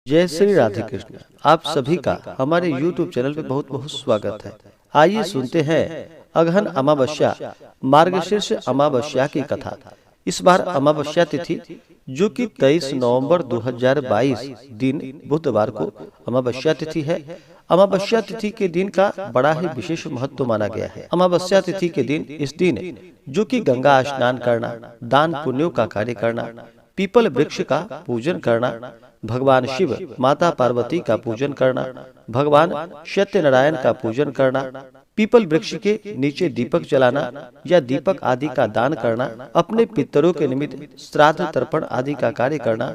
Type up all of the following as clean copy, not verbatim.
जय श्री राधे कृष्ण। आप सभी का हमारे YouTube चैनल पे बहुत बहुत स्वागत है। आइए सुनते हैं अगहन अमावस्या मार्गशीर्ष अमावस्या की कथा। इस बार अमावस्या तिथि जो कि 23 नवंबर 2022 दिन बुधवार को अमावस्या तिथि है। अमावस्या तिथि के दिन का बड़ा ही विशेष महत्व माना गया है। अमावस्या तिथि के दिन इस दिन जो कि गंगा स्नान करना, दान पुण्यों का कार्य करना, पीपल वृक्ष का पूजन करना, भगवान शिव माता पार्वती का पूजन करना, भगवान सत्यनारायण का पूजन करना, पीपल वृक्ष के नीचे दीपक जलाना या दीपक आदि का दान करना, अपने पितरों के निमित्त श्राद्ध तर्पण आदि का कार्य करना,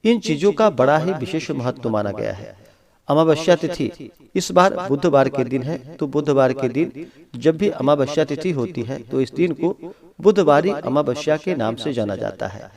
इन चीजों का बड़ा ही विशेष महत्व माना गया है। अमावस्या तिथि इस बार बुधवार के दिन है, तो बुधवार के दिन जब भी अमावस्या तिथि होती है तो इस दिन को बुधवारी अमावस्या के नाम से जाना जाता है।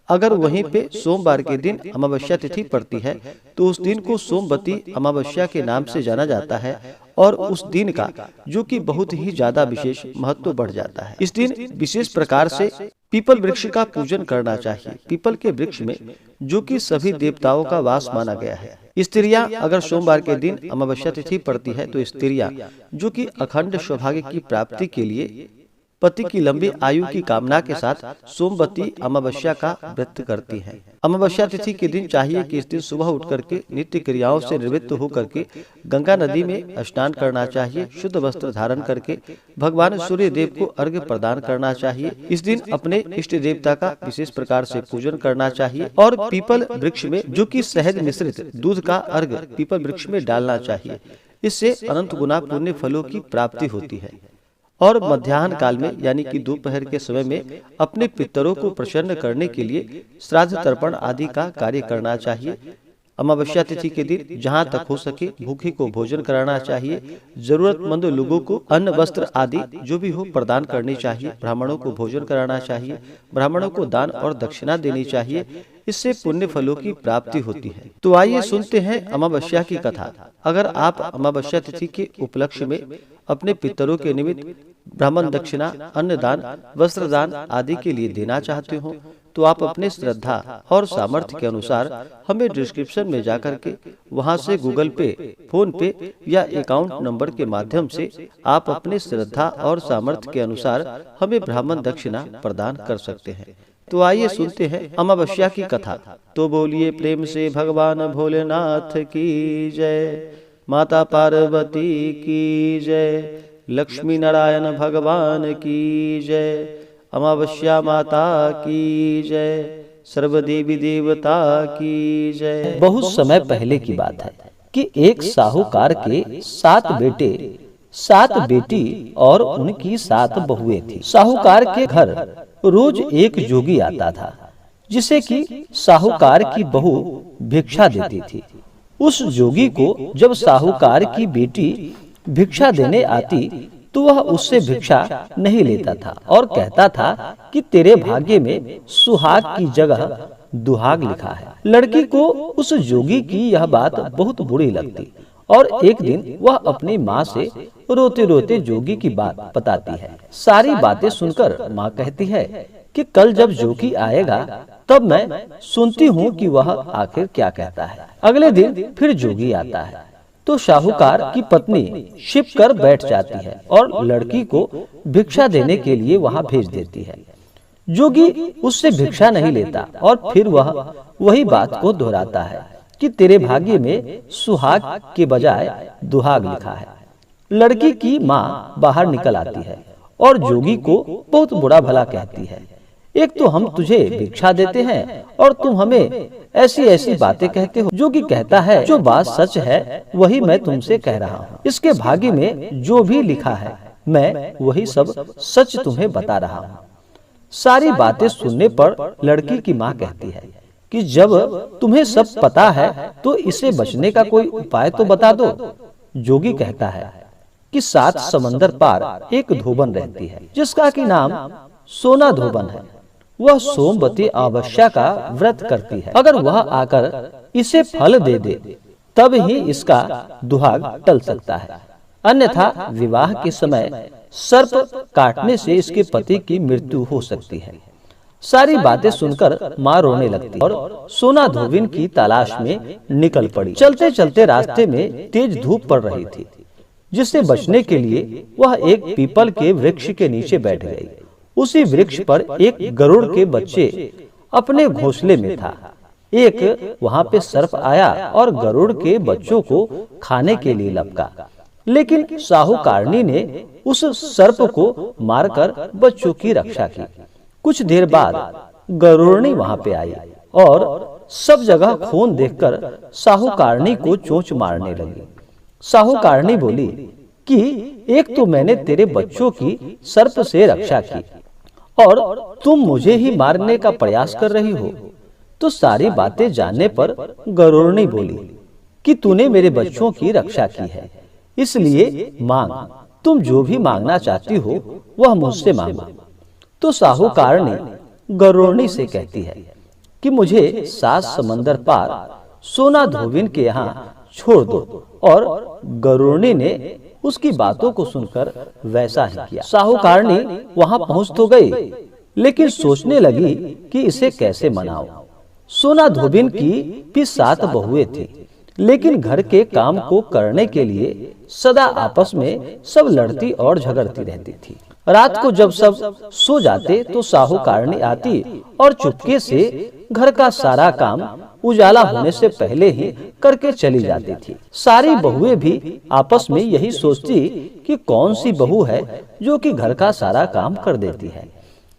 अगर वहीं पे सोमवार के दिन अमावस्या तिथि पड़ती है तो उस दिन को सोमवती अमावस्या के नाम से जाना जाता है और उस दिन का जो कि बहुत ही ज्यादा विशेष महत्व बढ़ जाता है। इस दिन विशेष प्रकार से पीपल वृक्ष का पूजन करना चाहिए। पीपल के वृक्ष में जो कि सभी देवताओं का वास माना गया है। स्त्रियां अगर सोमवार के दिन अमावस्या तिथि पड़ती है तो स्त्रियां जो कि अखंड सौभाग्य की प्राप्ति के लिए पति की लंबी आयु की कामना के साथ सोमवती अमावस्या का व्रत करती हैं। अमावस्या तिथि के दिन चाहिए कि इस दिन सुबह उठ करके नित्य क्रियाओं से निवृत्त होकर के गंगा नदी में स्नान करना चाहिए। शुद्ध वस्त्र धारण करके भगवान सूर्य देव को अर्घ्य प्रदान करना चाहिए। इस दिन अपने इष्ट देवता का विशेष प्रकार से पूजन करना चाहिए और पीपल वृक्ष में जो कि शहद मिश्रित दूध का अर्घ्य पीपल वृक्ष में डालना चाहिए। इससे अनंत गुना पुण्य फलों की प्राप्ति होती है। और मध्याह्न काल में यानी कि दोपहर के समय में अपने पितरों को प्रसन्न करने के लिए श्राद्ध तर्पण आदि का कार्य करना चाहिए। अमावस्या तिथि के दिन जहाँ तक हो सके भूखे को भोजन कराना चाहिए। जरूरतमंद लोगों को अन्न वस्त्र आदि जो भी हो प्रदान करनी चाहिए। ब्राह्मणों को भोजन कराना चाहिए। ब्राह्मणों को दान और दक्षिणा देनी चाहिए। इससे पुण्य फलों की प्राप्ति होती है। तो आइए सुनते हैं अमावस्या की कथा। अगर आप अमावस्या तिथि के उपलक्ष्य में अपने पितरों के निमित्त ब्राह्मण दक्षिणा, अन्न दान, वस्त्र दान आदि के लिए देना चाहते हो तो आप अपने श्रद्धा और सामर्थ्य के अनुसार हमें डिस्क्रिप्शन में जाकर के वहां से गूगल पे, फोन पे या अकाउंट नंबर के माध्यम से आप अपने श्रद्धा और सामर्थ्य के अनुसार हमें ब्राह्मण दक्षिणा प्रदान कर सकते हैं। तो आइए सुनते हैं अमावस्या की कथा। तो बोलिए प्रेम से भगवान भोलेनाथ की जय, माता पार्वती की जय, लक्ष्मी नारायण भगवान की जय, अमावस्या माता की जय, सर्व देवी देवता की जय। बहुत समय पहले की बात है कि एक साहूकार के 7 बेटे, 7 बेटी और उनकी 7 बहुएं थी। साहूकार के घर रोज एक जोगी आता था जिसे कि साहूकार की बहू भिक्षा देती थी। उस जोगी को जब साहूकार की बेटी भिक्षा देने आती तो वह उससे भिक्षा नहीं लेता था और कहता था कि तेरे भाग्य में सुहाग की जगह दुहाग लिखा है। लड़की को उस जोगी की यह बात बहुत बुरी लगती और एक दिन वह अपनी माँ से रोते रोते जोगी की बात बताती है। सारी बातें सुनकर माँ कहती है कि कल जब जोगी आएगा तब मैं सुनती हूँ कि वह आखिर क्या कहता है। अगले दिन फिर जोगी आता है तो साहूकार की पत्नी छिप कर बैठ जाती है और लड़की को भिक्षा देने के लिए वहां भेज देती है। जोगी उससे भिक्षा नहीं लेता और फिर वह वही बात को दोहराता है कि तेरे भाग्य में सुहाग के बजाय दुहाग लिखा है। लड़की की माँ बाहर निकल आती है और जोगी को बहुत बुरा भला कहती है। एक तो हम तुझे भिक्षा देते हैं और तुम हमें ऐसी ऐसी बातें कहते हो। जोगी कहता है जो बात सच है वही मैं तुमसे कह रहा हूँ। इसके भाग्य में जो भी लिखा है मैं वही सब सच तुम्हें बता रहा हूँ। सारी बातें सुनने पर लड़की की माँ कहती है कि जब तुम्हें सब पता है तो इसे बचने का कोई उपाय तो बता दो। जोगी कहता है कि 7 समंदर पार एक धोबन रहती है जिसका की नाम सोना धोबन है। वह सोमवती अमावस्या का व्रत करती है। अगर वह आकर इसे फल दे दे तब ही इसका दुहाग टल सकता है, अन्यथा विवाह के समय सर्प काटने से इसके पति की मृत्यु हो सकती है। सारी बातें सुनकर माँ रोने लगती और सोना धोबिन की तलाश में निकल पड़ी। चलते चलते रास्ते में तेज धूप पड़ रही थी, जिससे बचने के लिए वह एक पीपल के वृक्ष के नीचे बैठ गई। उसी वृक्ष पर एक गरुड़ के बच्चे अपने घोंसले में था। एक वहां पे सर्प आया और गरुड़ के बच्चों को खाने के लिए लपका, लेकिन साहूकारनी ने उस सर्प को मारकर बच्चों की रक्षा की। कुछ देर बाद गरुड़नी वहां पे आई और सब जगह खून देखकर साहूकारनी को चोंच मारने लगी। साहूकारनी बोली कि एक तो मैंने तेरे बच्चों की सर्प से रक्षा की और तुम मुझे ही मारने का प्रयास कर रही हो। तो सारी बातें जानने पर गरुड़नी बोली कि तूने मेरे बच्चों की रक्षा की है, इसलिए मांग, तुम जो भी मांगना चाहती हो वह मुझसे मांगो। तो साहूकारनी गरुड़नी से कहती है कि मुझे 7 समंदर पार सोना धोबिन के यहाँ छोड़ दो। और गरुड़नी ने उसकी बातों को सुनकर वैसा ही किया। साहूकारनी वहां पहुंच तो गई, लेकिन सोचने लगी कि इसे कैसे मनाओ। सोना धोबिन की भी 7 बहुएं थी, लेकिन घर के काम को करने के लिए सदा आपस में सब लड़ती और झगड़ती रहती थी। रात को जब सब सो जाते तो साहूकारनी आती और चुपके से घर का सारा काम उजाला होने से पहले ही करके चली जाती थी। सारी बहुएं भी आपस में यही सोचती कि कौन सी बहू है जो कि घर का सारा काम कर देती है,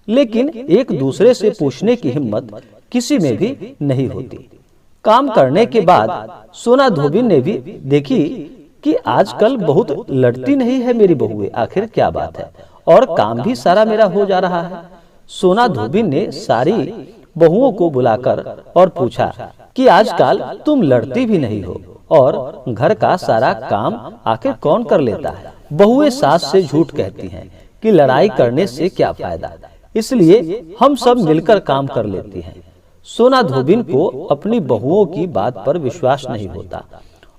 लेकिन एक दूसरे से पूछने की हिम्मत किसी में भी नहीं होती। काम करने के बाद सोना धोबिन ने भी देखी कि आजकल बहुत लड़ती नहीं है मेरी बहुएं, आखिर क्या बात है, और काम भी सारा मेरा हो जा रहा है। सोना धोबिन ने सारी बहुओं को बुलाकर और पूछा कि आजकल तुम लड़ती भी नहीं हो और घर का सारा काम आखिर कौन कर लेता है। बहुएं सास से झूठ कहती हैं कि लड़ाई करने से क्या फायदा, इसलिए हम सब मिलकर काम कर लेती हैं। सोना धोबिन को अपनी बहुओं की बात पर विश्वास नहीं होता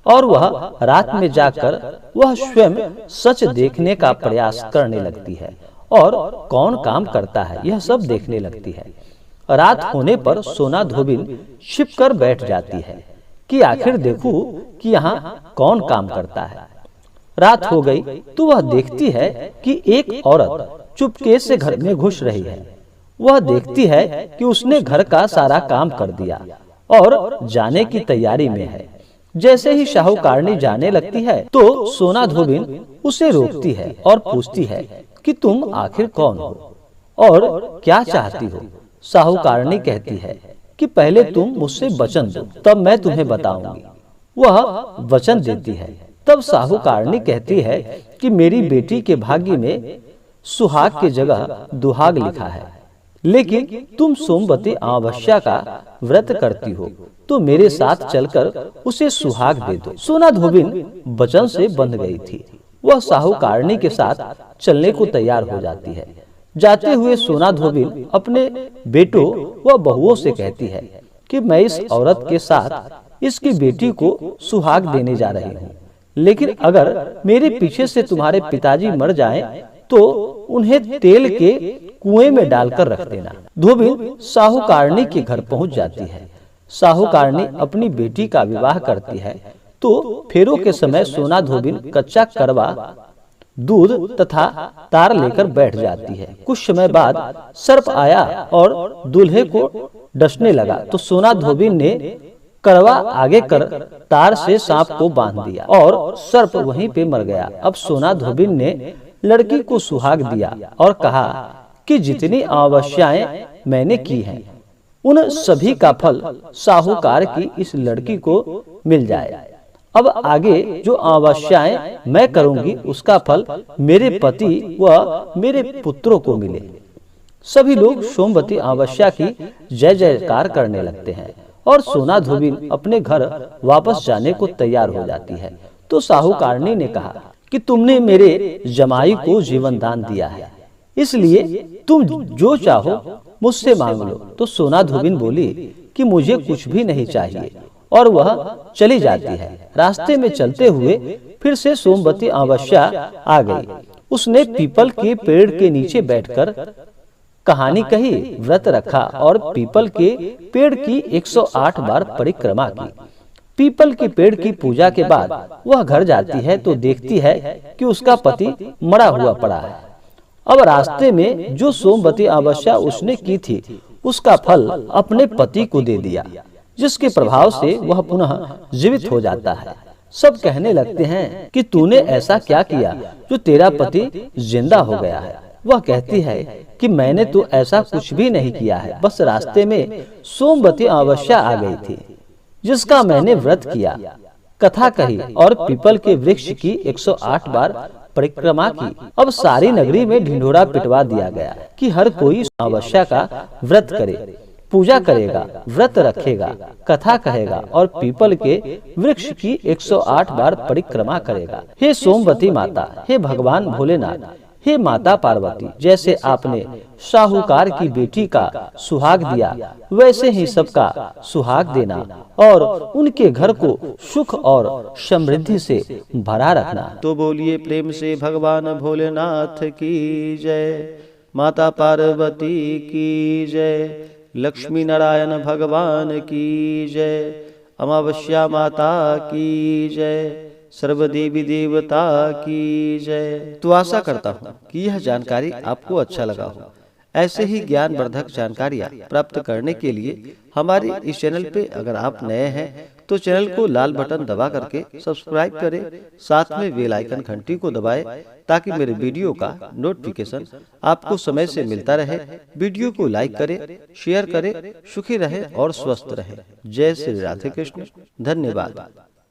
और वह रात में जाकर वह स्वयं सच देखने का प्रयास करने लगती है और कौन काम करता है यह सब देखने लगती है। रात होने पर सोना धोबिन छिपकर बैठ जाती है कि आखिर देखूं कि यहाँ कौन काम करता है। रात हो गई तो वह देखती है कि एक औरत चुपके से घर में घुस रही है। वह देखती है कि उसने घर का सारा काम कर दिया और जाने की तैयारी में है। जैसे ही साहूकारनी जाने लगती है तो सोना धोबिन उसे रोकती है और पूछती है कि तुम आखिर कौन हो और क्या चाहती हो। साहूकारनी कहती है कि पहले तुम मुझसे वचन दो, तब मैं तुम्हें बताऊंगी। वह वचन देती है। तब साहूकारनी कहती है कि मेरी बेटी के भाग्य में सुहाग की जगह दुहाग लिखा है, लेकिन तुम सोमवती अमावस्या का व्रत करती हो तो मेरे साथ चलकर उसे सुहाग दे दो। सोना धोबिन वचन से बंध गई थी। वह साहूकारनी के साथ चलने को तैयार हो जाती है। जाते हुए सोना धोबिन अपने बेटों व बहुओं से कहती है कि मैं इस औरत के साथ इसकी बेटी को सुहाग देने जा रही हूँ, लेकिन अगर मेरे पीछे से तुम्हारे पिताजी मर जाएं तो उन्हें तेल के कुएं में डालकर रख देना। धोबिन साहूकारनी के घर पहुंच जाती है। साहूकारनी अपनी बेटी का विवाह करती है तो फेरों के समय सोना धोबिन कच्चा करवा दूध तथा तार लेकर बैठ जाती है। कुछ समय बाद सर्प आया और दूल्हे को डसने लगा तो सोना धोबिन ने करवा आगे कर तार से सांप को बांध दिया और सर्प वहीं पे मर गया। अब सोना धोबिन ने लड़की को सुहाग दिया और कहा कि जितनी अमावस्याएं मैंने की हैं उन सभी का फल साहूकार की इस लड़की को मिल जाए। अब आगे जो अमावस्याएं मैं करूंगी उसका फल मेरे पति व मेरे पुत्रों को मिले। सभी लोग सोमवती अमावस्या की जय जयकार करने लगते हैं और सोना धोबिन अपने घर वापस जाने को तैयार हो जाती है। तो साहूकारनी ने कहा कि तुमने मेरे जमाई को जीवन दान दिया है, इसलिए तुम जो चाहो मुझसे मांग लो। तो सोना धोबिन बोली कि मुझे कुछ भी नहीं चाहिए और वह चली जाती है। रास्ते में चलते हुए फिर से सोमवती अमावस्या आ गई। उसने पीपल के पेड़ के नीचे बैठकर कहानी कही, व्रत रखा और पीपल के पेड़ की 108 बार परिक्रमा की। पीपल के पेड़ की पूजा के बाद वह घर जाती है तो देखती है कि उसका पति मरा हुआ पड़ा है। अब रास्ते में जो सोमवती अमावस्या उसने की थी उसका फल अपने पति को दे दिया, जिसके प्रभाव से वह पुनः जीवित हो जाता है। सब कहने लगते हैं कि तूने ऐसा क्या किया जो तेरा पति जिंदा हो गया है। वह कहती है कि मैंने तो ऐसा कुछ भी नहीं किया है, बस रास्ते में सोमवती अमावस्या आ गई थी जिसका मैंने व्रत किया, कथा कही और पीपल के वृक्ष की 108 बार परिक्रमा की। अब सारी नगरी में ढिंढोरा पिटवा दिया गया कि हर कोई अमावस्या का व्रत करे, पूजा करेगा, व्रत रखेगा, कथा कहेगा और पीपल के वृक्ष की 108 बार परिक्रमा करेगा। हे सोमवती माता, हे भगवान भोलेनाथ, हे माता पार्वती, जैसे आपने साहूकार की बेटी का सुहाग दिया वैसे ही सबका सुहाग देना और उनके घर को सुख और समृद्धि से भरा रखना। तो बोलिए प्रेम से भगवान भोलेनाथ की जय, माता पार्वती की जय, लक्ष्मी नारायण भगवान की जय, अमावस्या माता की जय, सर्वदेवी देवता की जय। तो आशा करता हूँ कि यह जानकारी आपको अच्छा लगा हो। ऐसे ही ज्ञानवर्धक जानकारियाँ प्राप्त करने के लिए हमारे इस चैनल पे अगर आप नए हैं तो चैनल को लाल बटन दबा करके सब्सक्राइब करें, साथ में बेल आइकन घंटी को दबाएं ताकि मेरे वीडियो का नोटिफिकेशन आपको समय से मिलता रहे। वीडियो को लाइक करें, शेयर करें, सुखी रहे और स्वस्थ रहे। जय श्री राधे कृष्ण। धन्यवाद।